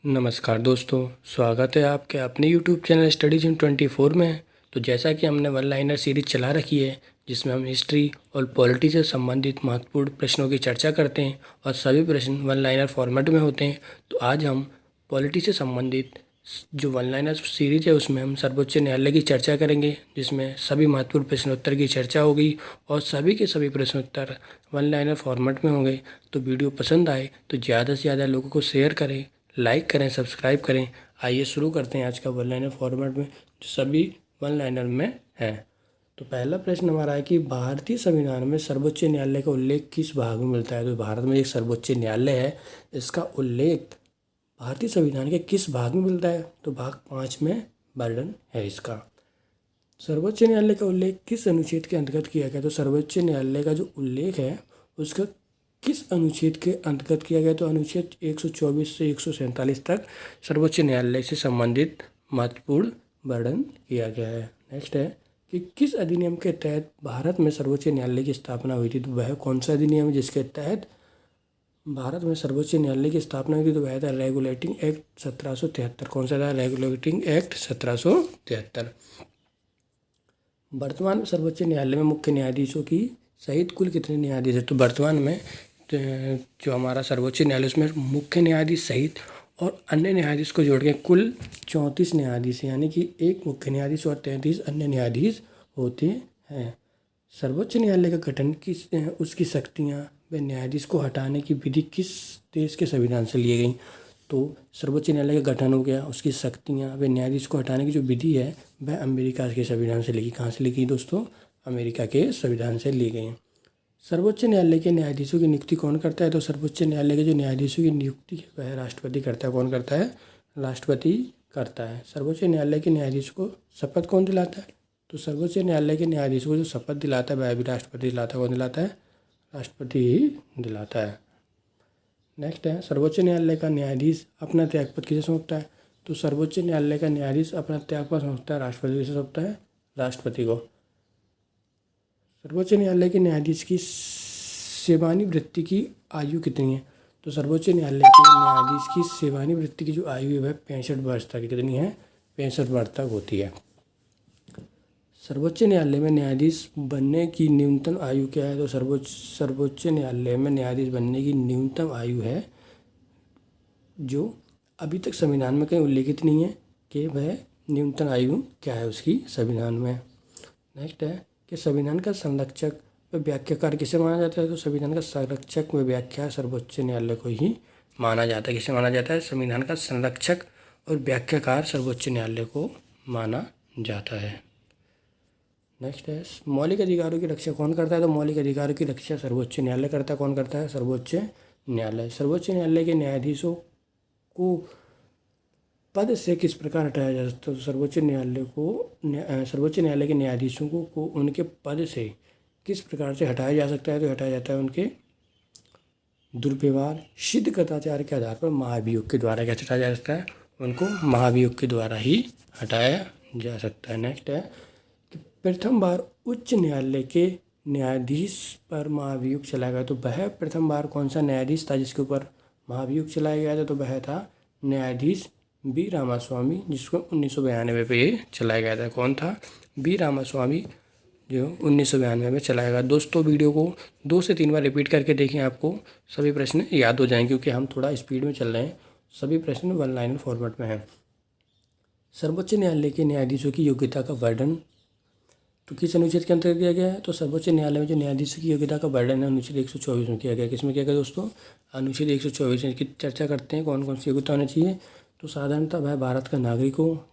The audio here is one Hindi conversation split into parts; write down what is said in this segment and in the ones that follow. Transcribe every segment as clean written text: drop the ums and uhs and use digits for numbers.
नमस्कार दोस्तों, स्वागत है आपके अपने यूट्यूब चैनल स्टडीज इन 24 में। तो जैसा कि हमने वन लाइनर सीरीज चला रखी है जिसमें हम हिस्ट्री और पॉलिटी से संबंधित महत्वपूर्ण प्रश्नों की चर्चा करते हैं और सभी प्रश्न वन लाइनर फॉर्मेट में होते हैं। तो आज हम पॉलिटी से संबंधित जो वन लाइनर सीरीज है उसमें हम सर्वोच्च न्यायालय की चर्चा करेंगे, जिसमें सभी महत्वपूर्ण प्रश्नोत्तर की चर्चा होगी और सभी के सभी प्रश्नोत्तर वन लाइनर फॉर्मेट में होंगे। तो वीडियो पसंद आए तो ज़्यादा से ज़्यादा लोगों को शेयर करें, लाइक करें, सब्सक्राइब करें। आइए शुरू करते हैं आज का वन लाइनर फॉर्मेट में जो सभी वन लाइनर में है। तो पहला प्रश्न हमारा है कि भारतीय संविधान में सर्वोच्च न्यायालय का उल्लेख किस भाग में मिलता है। तो भारत में एक सर्वोच्च न्यायालय है, इसका उल्लेख भारतीय संविधान के किस भाग में मिलता है। तो भाग 5 में वर्णन है इसका। सर्वोच्च न्यायालय का उल्लेख किस अनुच्छेद के अंतर्गत किया गया। तो सर्वोच्च न्यायालय का जो उल्लेख है उसका किस अनुच्छेद के अंतर्गत किया गया। तो अनुच्छेद 124 से 147 तक सर्वोच्च न्यायालय से संबंधित महत्वपूर्ण वर्णन किया गया है। नेक्स्ट है कि किस अधिनियम के तहत भारत में सर्वोच्च न्यायालय की स्थापना हुई थी। तो वह कौन सा अधिनियम है जिसके तहत भारत में सर्वोच्च न्यायालय की स्थापना हुई थी। तो वह था रेगुलेटिंग एक्ट 1773। कौन सा था? Regulating act 1773। वर्तमान में सर्वोच्च न्यायालय में मुख्य न्यायाधीशों की सहित कुल कितने न्यायाधीश है। तो वर्तमान में जो हमारा सर्वोच्च न्यायालय उसमें मुख्य न्यायाधीश सहित और अन्य न्यायाधीश को जोड़ के कुल 34 न्यायाधीश हैं, यानी कि एक मुख्य न्यायाधीश और 33 अन्य न्यायाधीश होते हैं। सर्वोच्च न्यायालय का गठन किस उसकी शक्तियाँ व न्यायाधीश को हटाने की विधि किस देश के संविधान से ली गई। तो सर्वोच्च न्यायालय का गठन हो गया, उसकी शक्तियाँ व न्यायाधीश को हटाने की जो विधि है वह अमेरिका के संविधान से ली गई। कहाँ से ली गई दोस्तों? अमेरिका के संविधान से ली गई। सर्वोच्च न्यायालय के न्यायाधीशों की नियुक्ति कौन करता है। तो सर्वोच्च न्यायालय के जो न्यायाधीशों की नियुक्ति वह राष्ट्रपति करता है। कौन करता है? राष्ट्रपति करता है। सर्वोच्च न्यायालय के न्यायाधीश को शपथ कौन दिलाता है। तो सर्वोच्च न्यायालय के न्यायाधीशों को जो शपथ दिलाता है वह भी राष्ट्रपति दिलाता है। कौन दिलाता है? राष्ट्रपति ही दिलाता है। नेक्स्ट है सर्वोच्च न्यायालय का न्यायाधीश अपना त्यागपत्र किसे सौंपता है। तो सर्वोच्च न्यायालय का न्यायाधीश अपना त्यागपत्र सौंपता है राष्ट्रपति को। किसे सौंपता है? राष्ट्रपति को। सर्वोच्च न्यायालय के न्यायाधीश की सेवानिवृत्ति की आयु कितनी है। तो सर्वोच्च न्यायालय के न्यायाधीश की सेवानिवृत्ति की जो आयु है वह 65 वर्ष तक कितनी है? 65 वर्ष तक होती है। सर्वोच्च न्यायालय में न्यायाधीश बनने की न्यूनतम आयु क्या है। तो सर्वोच्च न्यायालय में न्यायाधीश बनने की न्यूनतम आयु है जो अभी तक संविधान में कहीं उल्लेखित नहीं है कि वह न्यूनतम आयु क्या है उसकी संविधान में। नेक्स्ट है कि संविधान का संरक्षक व व्याख्याकार किसे माना जाता है। तो संविधान का संरक्षक व व्याख्या सर्वोच्च न्यायालय को ही माना जाता है। किसे माना जाता है? संविधान का संरक्षक और व्याख्याकार सर्वोच्च न्यायालय को माना जाता है। नेक्स्ट है मौलिक अधिकारों की रक्षा कौन करता है। तो मौलिक अधिकारों की रक्षा सर्वोच्च न्यायालय करता है। कौन करता है? सर्वोच्च न्यायालय। सर्वोच्च न्यायालय के न्यायाधीशों को पद से किस प्रकार हटाया जा सकता है। तो सर्वोच्च न्यायालय के न्यायाधीशों को उनके पद से किस प्रकार से हटाया जा सकता है। तो हटाया जाता है उनके दुर्व्यवहार सिद्ध कदाचार के आधार पर महाभियोग के द्वारा। कैसे हटाया जा सकता है? उनको महाभियोग के द्वारा ही हटाया जा सकता है। नेक्स्ट है कि प्रथम बार उच्च न्यायालय के न्यायाधीश पर महाभियोग चलाया गया। तो वह प्रथम बार कौन सा न्यायाधीश था जिसके ऊपर महाभियोग चलाया गया था। तो वह था न्यायाधीश बी रामास्वामी, जिसको 1992 पे ये चलाया गया था। कौन था? बी रामास्वामी, जो 1992 में चलाया गया। दोस्तों वीडियो को 2 से 3 बार रिपीट करके देखें, आपको सभी प्रश्न याद हो जाएंगे क्योंकि हम थोड़ा स्पीड में चल रहे हैं। सभी प्रश्न वन लाइनर फॉर्मेट में हैं। सर्वोच्च न्यायालय के न्यायाधीशों की योग्यता का वर्णन तो किस अनुच्छेद के अंतर्गत किया गया है। तो सर्वोच्च न्यायालय में जो न्यायाधीशों की योग्यता का वर्णन है अनुच्छेद 124 में किया गया। किसमें किया गया दोस्तों? अनुच्छेद 124 की चर्चा करते हैं। कौन कौन सी योग्यता होनी चाहिए। तो साधारणतः वह भारत का नागरिक हो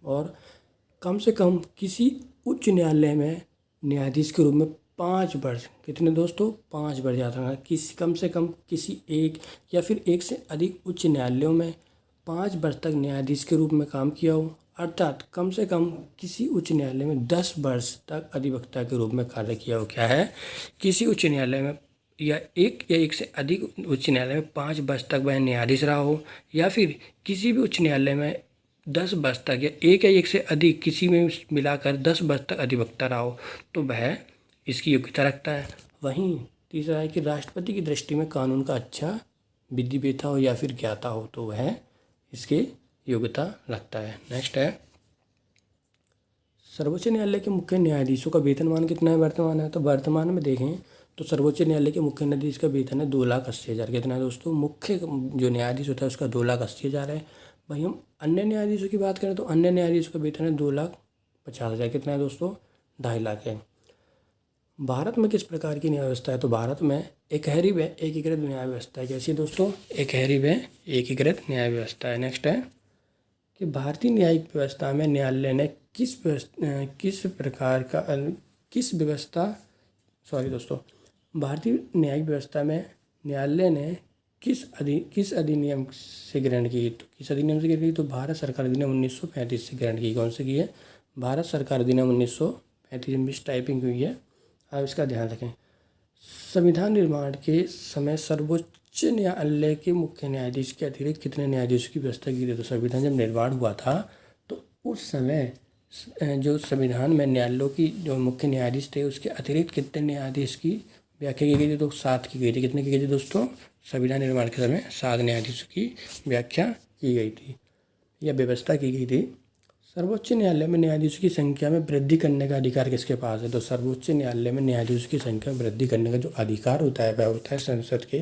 और कम से कम किसी उच्च न्यायालय में न्यायाधीश के रूप में 5 वर्ष, कितने दोस्तों? 5 वर्ष याद रखना। किसी कम से कम किसी एक या फिर एक से अधिक उच्च न्यायालयों में 5 वर्ष तक न्यायाधीश के रूप में काम किया हो, अर्थात कम से कम किसी उच्च न्यायालय में 10 वर्ष तक अधिवक्ता के रूप में कार्य किया हो। क्या है? किसी उच्च न्यायालय में या एक से अधिक उच्च न्यायालय में 5 वर्ष तक वह न्यायाधीश रहा हो, या फिर किसी भी उच्च न्यायालय में 10 वर्ष तक या एक से अधिक किसी में मिलाकर 10 वर्ष तक अधिवक्ता रहा हो, तो वह इसकी योग्यता रखता है। वहीं तीसरा है कि राष्ट्रपति की दृष्टि में कानून का अच्छा विधिवेत्ता हो या फिर ज्ञाता हो, तो वह इसकी योग्यता रखता है। नेक्स्ट है, सर्वोच्च न्यायालय के मुख्य न्यायाधीशों का वेतनमान कितना है वर्तमान है? तो वर्तमान में देखें तो सर्वोच्च न्यायालय के मुख्य न्यायाधीश का वेतन है 2,80,000। कितना है दोस्तों? मुख्य जो न्यायाधीश होता है उसका 2,80,000 है। भाई हम अन्य न्यायाधीशों की बात करें तो अन्य न्यायाधीशों का वेतन है 2,50,000। कितना है दोस्तों? 2.5 लाख है। भारत में किस प्रकार की न्याय व्यवस्था है? तो भारत में एकहरी व एकीकृत न्याय व्यवस्था है। कैसी दोस्तों? एकहरी व एकीकृत न्याय व्यवस्था है। नेक्स्ट है कि भारतीय न्यायिक व्यवस्था में न्यायालय ने भारतीय न्यायिक व्यवस्था में न्यायालय ने किस अधिनियम से ग्रहण की? तो किस अधिनियम से ग्रहण की? तो भारत सरकार अधिनियम 1935 से ग्रहण की। कौन से की है? भारत सरकार अधिनियम 1935 में टाइपिंग हुई है, आप इसका ध्यान रखें। संविधान निर्माण के समय सर्वोच्च न्यायालय के मुख्य न्यायाधीश के अतिरिक्त कितने न्यायाधीशों की व्यवस्था की गई? तो संविधान जब निर्माण हुआ था तो उस समय जो संविधान में न्यायालयों की जो मुख्य न्यायाधीश थे उसके अतिरिक्त कितने न्यायाधीश की व्याख्या की गई थी? तो 7 की गई थी। कितने की गई थी दोस्तों? संविधान निर्माण के समय 7 न्यायाधीशों की व्याख्या की गई थी या व्यवस्था की गई थी। सर्वोच्च न्यायालय में न्यायाधीशों की संख्या में वृद्धि करने का अधिकार किसके पास है? तो सर्वोच्च न्यायालय में न्यायाधीशों की संख्या में वृद्धि करने का जो अधिकार होता है वह होता है संसद के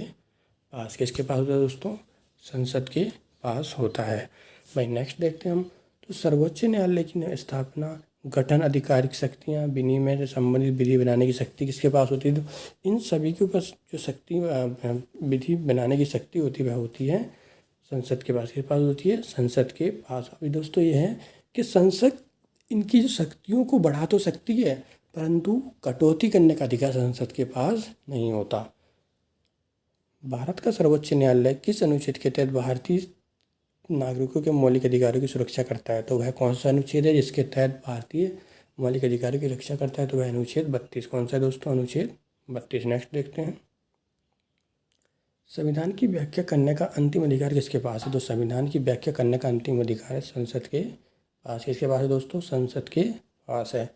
पास। किसके पास होता है दोस्तों? संसद के पास होता है। भाई नेक्स्ट देखते हैं हम, तो सर्वोच्च न्यायालय की स्थापना, गठन, आधिकारिक शक्तियाँ, विनिमय से संबंधित विधि बनाने की शक्ति किसके पास होती है? तो इन सभी के ऊपर जो शक्ति विधि बनाने की शक्ति होती है वह होती है संसद के पास। किसके पास होती है? संसद के पास। अभी दोस्तों ये है कि संसद इनकी जो शक्तियों को बढ़ा तो सकती है परंतु कटौती करने का अधिकार संसद के पास नहीं होता। भारत का सर्वोच्च न्यायालय किस अनुच्छेद के तहत भारतीय नागरिकों के मौलिक अधिकारों की सुरक्षा करता है? तो वह कौन सा अनुच्छेद है जिसके तहत भारतीय मौलिक अधिकारों की रक्षा करता है? तो वह अनुच्छेद 32। कौन सा दोस्तों? अनुच्छेद 32। नेक्स्ट देखते हैं, संविधान की व्याख्या करने का अंतिम अधिकार किसके पास है? तो संविधान की व्याख्या करने का अंतिम अधिकार है संसद के पास। किसके पास है दोस्तों? संसद के पास है।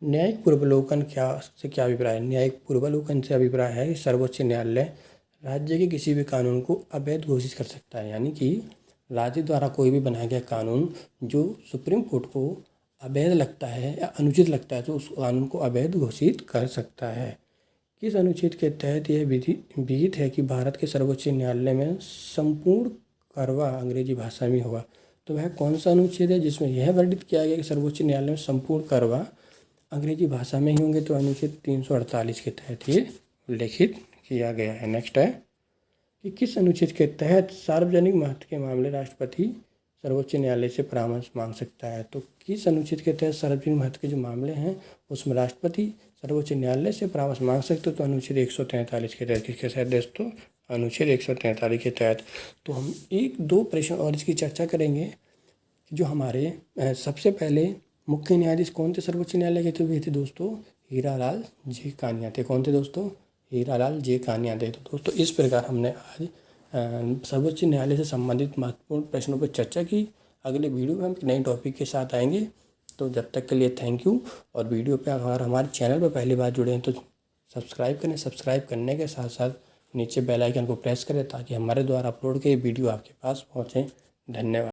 न्यायिक पूर्वावलोकन क्या अभिप्राय है? न्यायिक पूर्वावलोकन से अभिप्राय है कि सर्वोच्च न्यायालय राज्य के किसी भी कानून को अवैध घोषित कर सकता है, यानी कि राज्य द्वारा कोई भी बनाया गया कानून जो सुप्रीम कोर्ट को अवैध लगता है या अनुचित लगता है तो उस कानून को अवैध घोषित कर सकता है। किस अनुच्छेद के तहत यह विहित है कि भारत के सर्वोच्च न्यायालय में संपूर्ण कार्रवा अंग्रेजी भाषा में होगा? तो वह कौन सा अनुच्छेद है जिसमें यह वर्णित किया गया कि सर्वोच्च न्यायालय में संपूर्ण कार्रवा अंग्रेजी भाषा में ही होंगे? तो अनुच्छेद 348 के तहत ये उल्लेखित किया गया है। नेक्स्ट है कि किस अनुच्छेद के तहत सार्वजनिक महत्व के मामले राष्ट्रपति सर्वोच्च न्यायालय से परामर्श मांग सकता है? तो किस अनुच्छेद के तहत सार्वजनिक महत्व के जो मामले हैं उसमें राष्ट्रपति सर्वोच्च न्यायालय से परामर्श मांग सकते हो? तो अनुच्छेद 143 के तहत। किसके तहत दोस्तों? अनुच्छेद 143 के तहत। तो हम 1-2 प्रश्न और इसकी चर्चा करेंगे। जो हमारे सबसे पहले मुख्य न्यायाधीश कौन थे सर्वोच्च न्यायालय के? तो वे थे दोस्तों हीरालाल जे कानिया थे। कौन थे दोस्तों? हीरालाल जे कानिया थे। तो दोस्तों इस प्रकार हमने आज सर्वोच्च न्यायालय से संबंधित महत्वपूर्ण प्रश्नों पर चर्चा की। अगले वीडियो में हम एक नए टॉपिक के साथ आएंगे। तो जब तक के लिए थैंक यू। और वीडियो पे अगर हमारे चैनल पर पहली बार जुड़े हैं तो सब्सक्राइब करें। सब्सक्राइब करने के साथ साथ नीचे बेल आइकन को प्रेस करें ताकि हमारे द्वारा अपलोड किए वीडियो आपके पास पहुँचें। धन्यवाद।